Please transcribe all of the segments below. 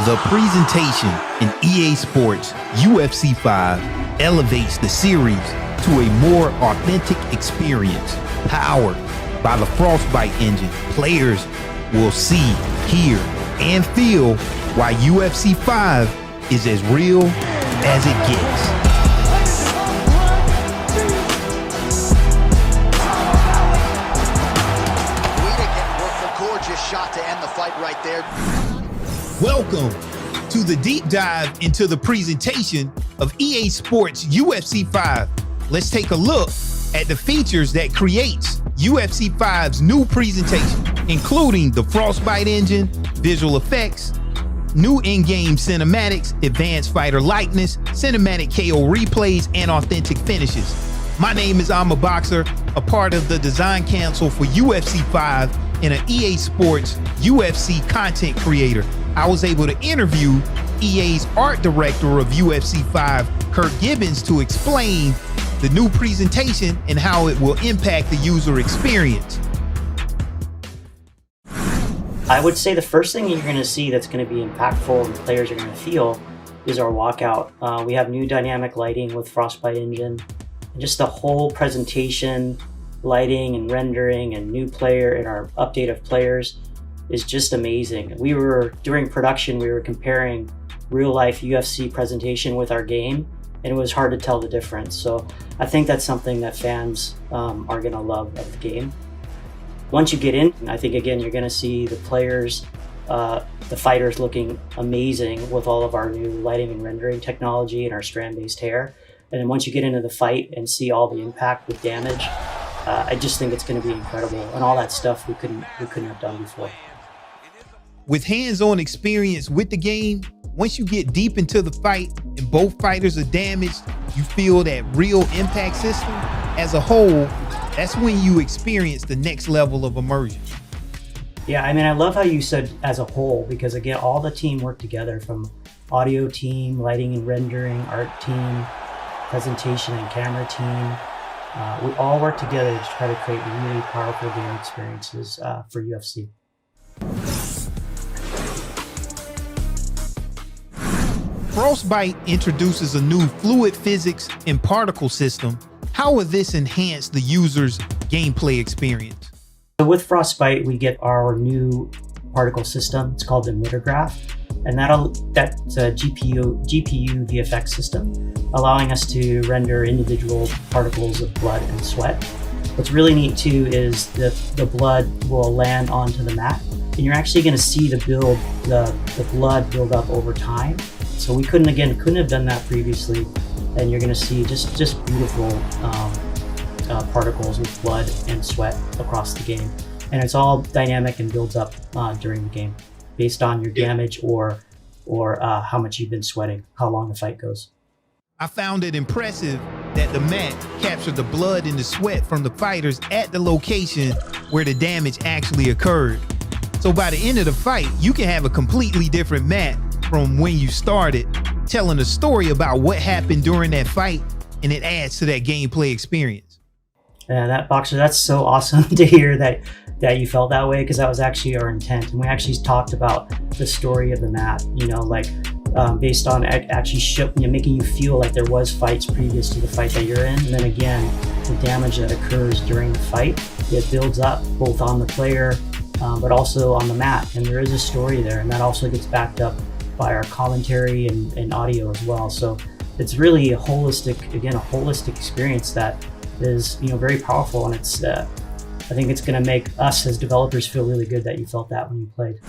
The presentation in EA Sports UFC 5 elevates the series to a more authentic experience. Powered by the Frostbite engine, players will see, hear, and feel why UFC 5 is as real as it gets. Shot to end the fight right there. Welcome to the deep dive into the presentation of EA Sports UFC 5. Let's take a look at the features that creates UFC 5's new presentation, including the Frostbite engine, visual effects, new in-game cinematics, advanced fighter likeness, cinematic KO replays, and authentic finishes. My name is Boxer, a part of the design council for UFC 5 and an EA Sports UFC content creator. I was able to interview EA's art director of UFC 5, Kurt Gibbons, to explain the new presentation and how it will impact the user experience. I would say the first thing you're going to see that's going to be impactful and players are going to feel is our walkout. We have new dynamic lighting with Frostbite engine, and just the whole presentation, lighting and rendering and new player and our update of players is just amazing. During production, we were comparing real life UFC presentation with our game, and it was hard to tell the difference. So I think that's something that fans are gonna love of the game. Once you get in, I think again, you're gonna see the players, the fighters looking amazing with all of our new lighting and rendering technology and our strand-based hair. And then once you get into the fight and see all the impact with damage, I just think it's going to be incredible, and all that stuff we couldn't have done before. With hands-on experience with the game, once you get deep into the fight and both fighters are damaged, you feel that real impact system. As a whole, that's when you experience the next level of immersion. Yeah, I mean, I love how you said as a whole, because again, all the team worked together, from audio team, lighting and rendering, art team, presentation and camera team. We all work together to try to create really powerful game experiences for UFC. Frostbite introduces a new fluid physics and particle system. How will this enhance the user's gameplay experience? So with Frostbite, we get our new particle system. It's called the emitter graph, and that's a GPU VFX system, allowing us to render individual particles of blood and sweat. What's really neat too is the blood will land onto the mat, and you're actually going to see the blood build up over time. So we couldn't have done that previously, and you're going to see just beautiful particles with blood and sweat across the game, and it's all dynamic and builds up during the game based on your damage or how much you've been sweating, how long the fight goes. I found it impressive that the mat captured the blood and the sweat from the fighters at the location where the damage actually occurred. So by the end of the fight, you can have a completely different mat from when you started, telling a story about what happened during that fight, and it adds to that gameplay experience. Yeah, that's so awesome to hear that you felt that way, because that was actually our intent. And we actually talked about the story of the map, based on actually making you feel like there was fights previous to the fight that you're in. And then again, the damage that occurs during the fight, it builds up both on the player, but also on the mat. And there is a story there, and that also gets backed up by our commentary and audio as well. So it's really a holistic experience that is, very powerful. And it's, I think it's going to make us as developers feel really good that you felt that when you played.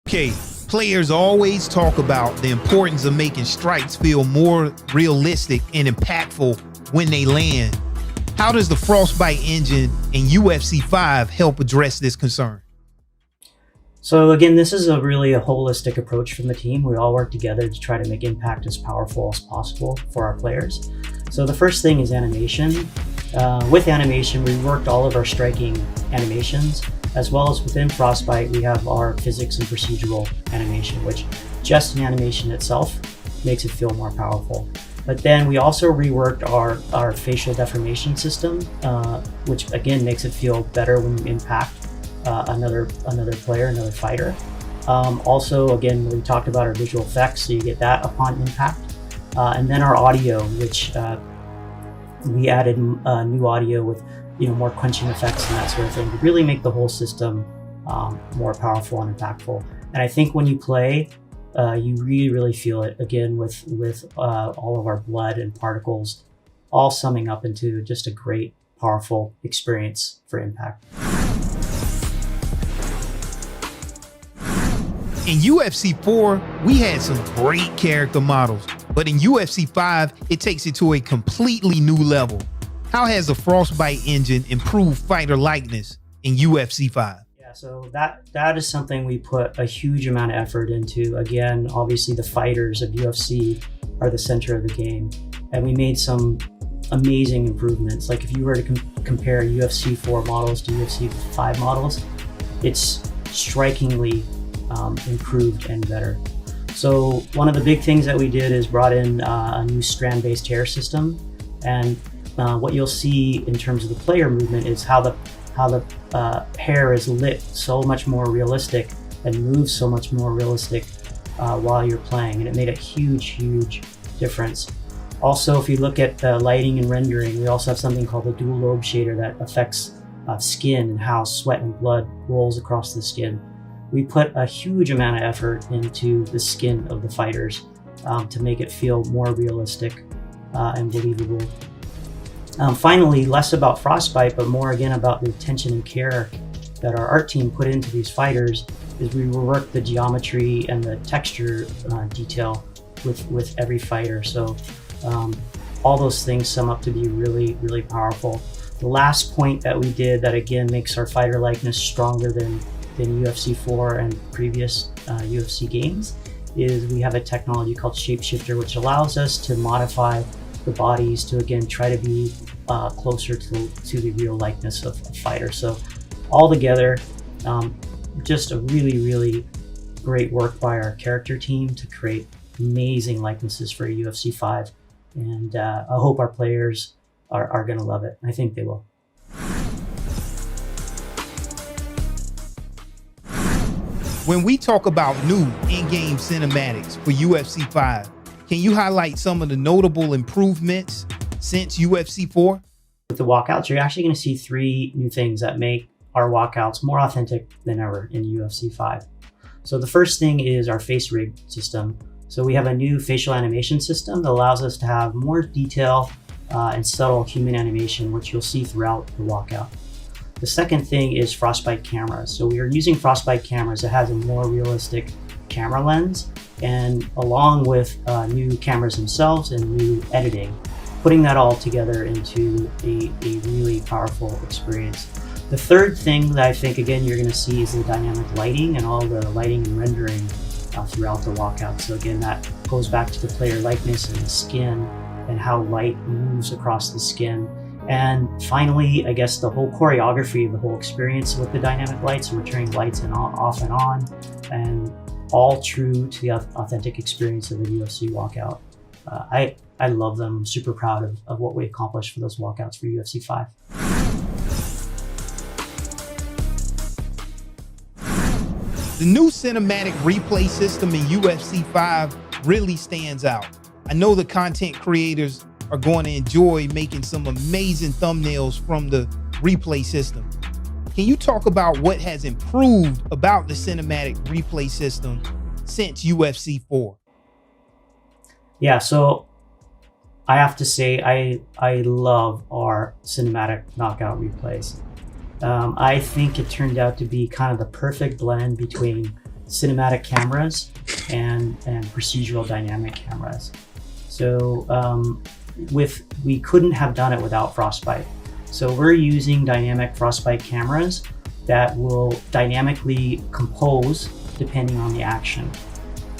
Okay, players always talk about the importance of making strikes feel more realistic and impactful when they land. How does the Frostbite engine in UFC 5 help address this concern? So again, this is a holistic approach from the team. We all work together to try to make impact as powerful as possible for our players. So the first thing is animation. With animation, we worked all of our striking animations, as well as within Frostbite, we have our physics and procedural animation, which just an animation itself makes it feel more powerful. But then we also reworked our facial deformation system, which again makes it feel better when you impact another player, another fighter. Also, again, we talked about our visual effects, so you get that upon impact. And then our audio, which we added new audio with more quenching effects and that sort of thing to really make the whole system more powerful and impactful. And I think when you play, you really feel it, again, with all of our blood and particles all summing up into just a great, powerful experience for impact. In UFC 4, we had some great character models, but in UFC 5, it takes it to a completely new level. How has the Frostbite engine improved fighter likeness in UFC 5? Yeah, so that is something we put a huge amount of effort into. Again, obviously the fighters of UFC are the center of the game, and we made some amazing improvements. Like if you were to compare UFC 4 models to UFC 5 models, it's strikingly improved and better. So one of the big things that we did is brought in a new strand-based hair system, and what you'll see in terms of the player movement is how the hair is lit so much more realistic and moves so much more realistic while you're playing, and it made a huge difference. Also, if you look at the lighting and rendering, we also have something called the dual lobe shader that affects skin and how sweat and blood rolls across the skin. We put a huge amount of effort into the skin of the fighters to make it feel more realistic and believable. Finally, less about Frostbite, but more again about the attention and care that our art team put into these fighters, is we reworked the geometry and the texture detail with every fighter. So all those things sum up to be really powerful. The last point that we did that again makes our fighter likeness stronger than UFC 4 and previous UFC games is we have a technology called Shapeshifter, which allows us to modify the bodies to again try to be closer to the real likeness of a fighter. So all together, just a really great work by our character team to create amazing likenesses for UFC 5, and I hope our players are going to love it. I think they will. When we talk about new in-game cinematics for UFC 5, can you highlight some of the notable improvements since UFC 4? With the walkouts, you're actually going to see 3 new things that make our walkouts more authentic than ever in UFC 5. So the first thing is our face rig system. So we have a new facial animation system that allows us to have more detail and subtle human animation, which you'll see throughout the walkout. The second thing is Frostbite cameras. So we are using Frostbite cameras that has a more realistic camera lens, and along with new cameras themselves and new editing, putting that all together into a really powerful experience. The third thing that I think, again, you're going to see is the dynamic lighting and all the lighting and rendering throughout the walkout. So again, that goes back to the player likeness and the skin and how light moves across the skin. And finally, I guess the whole choreography of the whole experience with the dynamic lights, so we're turning lights off and on, and all true to the authentic experience of the UFC walkout. I love them. I'm super proud of what we accomplished for those walkouts for UFC 5. The new cinematic replay system in UFC 5 really stands out. I know the content creators are going to enjoy making some amazing thumbnails from the replay system. Can you talk about what has improved about the cinematic replay system since UFC 4? Yeah, so I have to say I love our cinematic knockout replays. I think it turned out to be kind of the perfect blend between cinematic cameras and procedural dynamic cameras. So we couldn't have done it without Frostbite. So we're using dynamic Frostbite cameras that will dynamically compose depending on the action.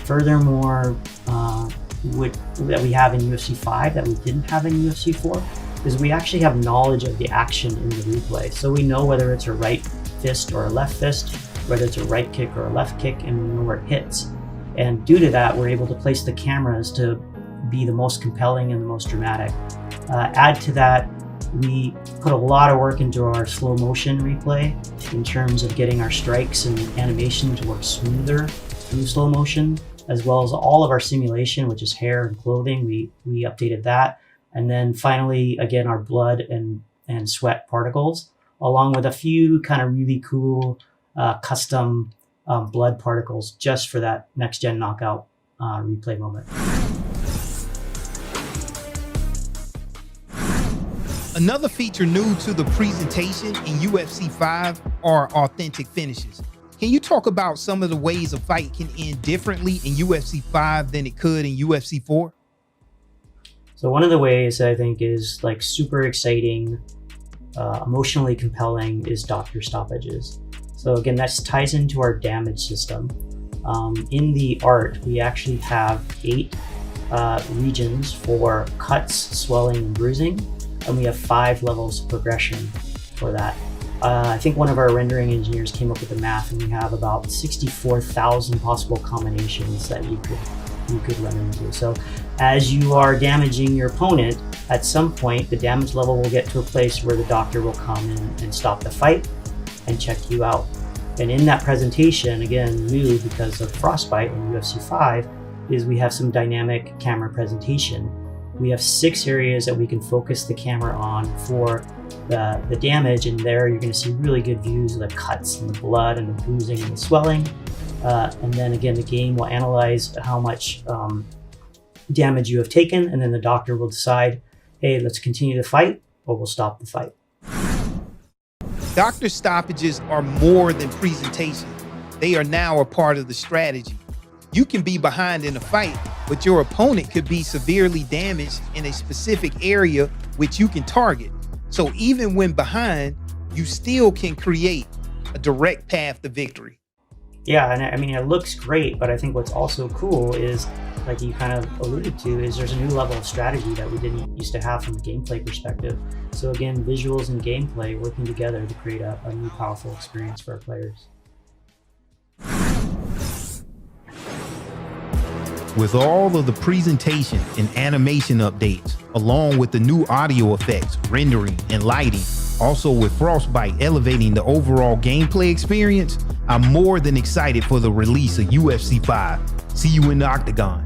Furthermore, that we have in UFC 5 that we didn't have in UFC 4 is we actually have knowledge of the action in the replay. So we know whether it's a right fist or a left fist, whether it's a right kick or a left kick, and we know where it hits. And due to that, we're able to place the cameras to be the most compelling and the most dramatic. Add to that, we put a lot of work into our slow motion replay in terms of getting our strikes and animation to work smoother through slow motion, as well as all of our simulation, which is hair and clothing. We updated that. And then finally, again, our blood and sweat particles, along with a few kind of really cool custom blood particles just for that next-gen knockout replay moment. Another feature new to the presentation in UFC 5 are authentic finishes. Can you talk about some of the ways a fight can end differently in UFC 5 than it could in UFC 4? So one of the ways I think is like super exciting, emotionally compelling is doctor stoppages. So again, that ties into our damage system. In the art, we actually have 8 regions for cuts, swelling, and bruising, and we have 5 levels of progression for that. I think one of our rendering engineers came up with the math, and we have about 64,000 possible combinations that you could run into. So as you are damaging your opponent, at some point the damage level will get to a place where the doctor will come in and stop the fight and check you out. And in that presentation, again, new because of Frostbite in UFC 5, is we have some dynamic camera presentation. We have 6 areas that we can focus the camera on for the damage, and there you're going to see really good views of the cuts and the blood and the bruising and the swelling. And then again, the game will analyze how much damage you have taken, and then the doctor will decide, hey, let's continue the fight or we'll stop the fight. Doctor stoppages are more than presentation. They are now a part of the strategy. You can be behind in a fight, but your opponent could be severely damaged in a specific area which you can target. So even when behind, you still can create a direct path to victory. Yeah, and I mean, it looks great, but I think what's also cool is, like you kind of alluded to, is there's a new level of strategy that we didn't used to have from a gameplay perspective. So again, visuals and gameplay working together to create a new powerful experience for our players. With all of the presentation and animation updates, along with the new audio effects, rendering, and lighting, also with Frostbite elevating the overall gameplay experience, I'm more than excited for the release of UFC 5. See you in the Octagon.